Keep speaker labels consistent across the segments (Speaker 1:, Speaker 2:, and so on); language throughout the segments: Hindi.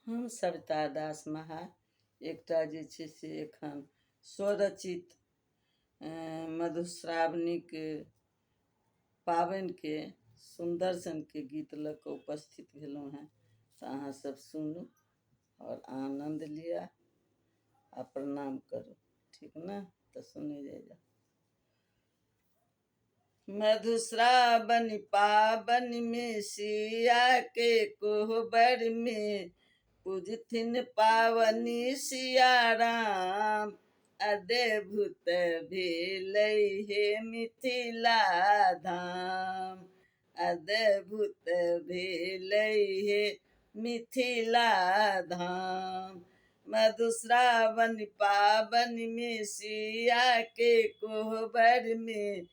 Speaker 1: हम सविता दास महा एकटा जे छै से एखन स्वरचित मधुश्रावणीक पाबनिके सुन्दर सनके गीत लऽ कऽ उपस्थित भेलहुँ हेँ। तऽ अहाँ सब सुनू और आनंद लिअ आ प्रणाम करू, ठीक ना? तो सुने जाइए। मधुश्रावणी पाबन में सिया के कोहबर में पूजथिन पावनी सिया राम। अद्भुत भेलै हे मिथिला धाम, अद्भुत भेलै हे मिथिला धाम। मधुश्रावणी पाबन में सिया के कोहबर में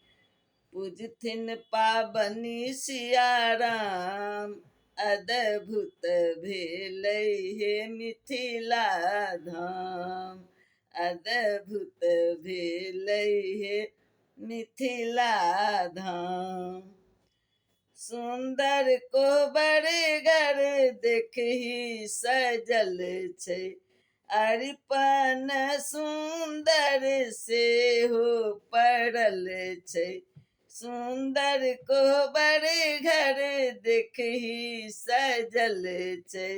Speaker 1: पूजथिन पावनी सिया राम। अद्भुत भेलै हे मिथिला धाम, अद्भुत भेलै हे मिथिला धाम। सुंदर कोहबर घर देखही सजल छै, अरिपन सुंदर से हो पड़ल छै। सुंदर कोहबर घर देखही सजल छै,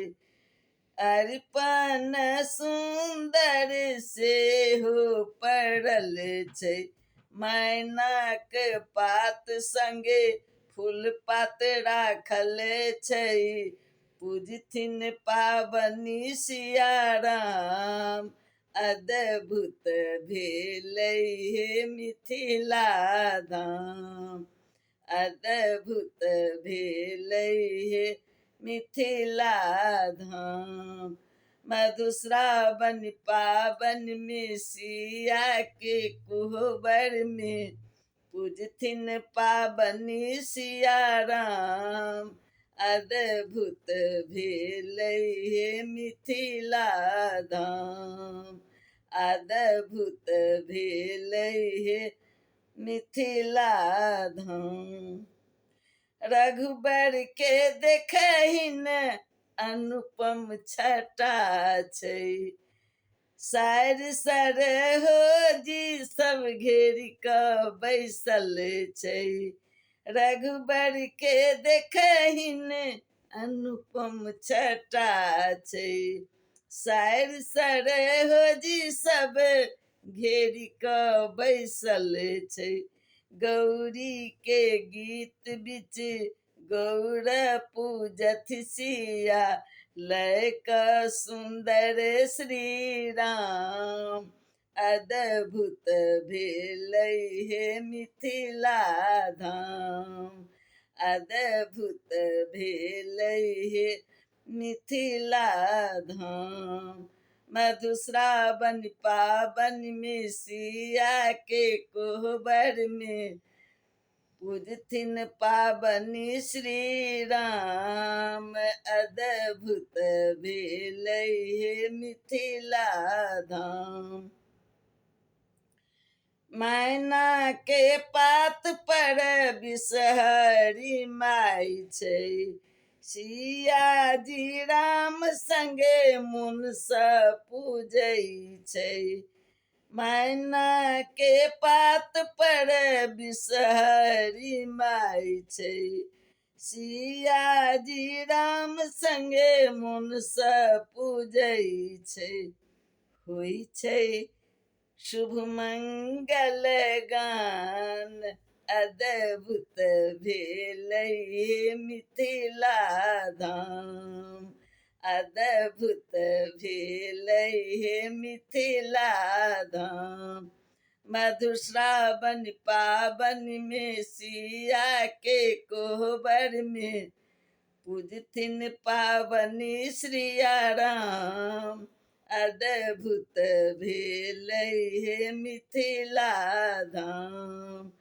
Speaker 1: अरिपन सुंदर से हो पड़ल छै। मैनाक पात संगे फूल पात राखल छै, पूजथिन पावनी सिया राम। अद्भुत भेलै हे मिथिला धाम, अद्भुत भेलै हे मिथिला धाम। मधुश्रावणी पाबन में सिया के कोहबर में पूजथिन पावनी सिया राम। अद्भुत भेलै हे मिथिला धाम, अद्भुत भेलै हे मिथिला धाम। रघुबर के देखहिन अनुपम छटा छै, सार सरहोजी सब घेरी कऽ बैसल छै। रघुबर के देखहिन अनुपम छटा छै, सार सरहोजी सब घेरी कऽ बैसल छै। गौरी के गीत बिच गौर पूजथ सिया, लय कऽ सुंदर श्री राम। अद्भुत भेलै हे मिथिला धाम, अद्भुत भेलै हे मिथिला धाम। मधुश्रावणी पाबन में सिया के कोहबर में पूजथिन पावनी श्री राम। अद्भुत भेलै हे मिथिला धाम। मैना के पात पर बिषहरी माई छै, सिया जी राम संगे मुन सँ पूजै छै। मैना के पात पर बिषहरी माई छै, सिया जी राम संगे मुन सँ पूजै छै। होइ छै शुभ मंगल गान, अद्भुत भेलै हे मिथिला धाम, अद्भुत भेलै हे मिथिला धाम। मधुश्रावणी पाबन में सिया के कोहबर में पूजथिन पावनी सिया राम। अद्भुत भेलै हे मिथिला धाम,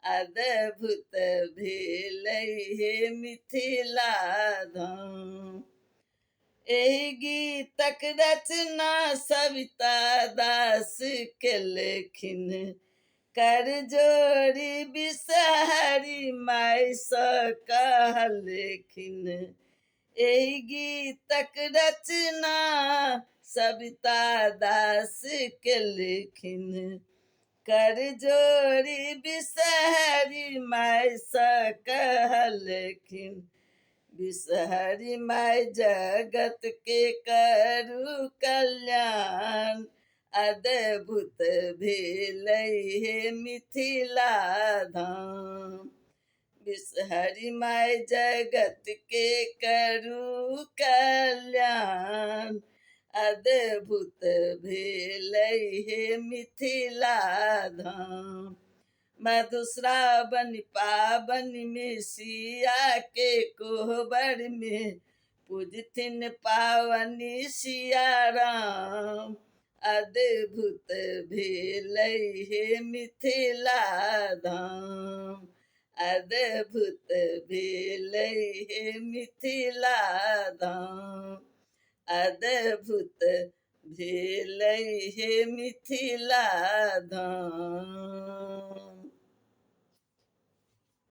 Speaker 1: अद्भुत भेलै हे मिथिला धाम। एहि गीतक रचना सविता दास केलखिन, कर जोड़ी बिषहरी माय सँ कहलखिन। एहि गीतक रचना सविता दास के लेखिन। कर जोड़ी बिसहरी माय सँ कहलखिन। बिसहरी माय जगत के करू कल्याण। अद्भुत भेलै हे मिथिला धाम। बिसहरी माय जगत के करू कल्याण। अद्भुत भेलै हे मिथिला धाम। मधुश्रावणी पाबनि में सिया के कोहबर में पूजथिन पावनी सिया राम। अद्भुत भेलै हे मिथिला धाम। अद्भुत भेलै हे मिथिला धाम। अद्भुत भेलै हे मिथिला धाम।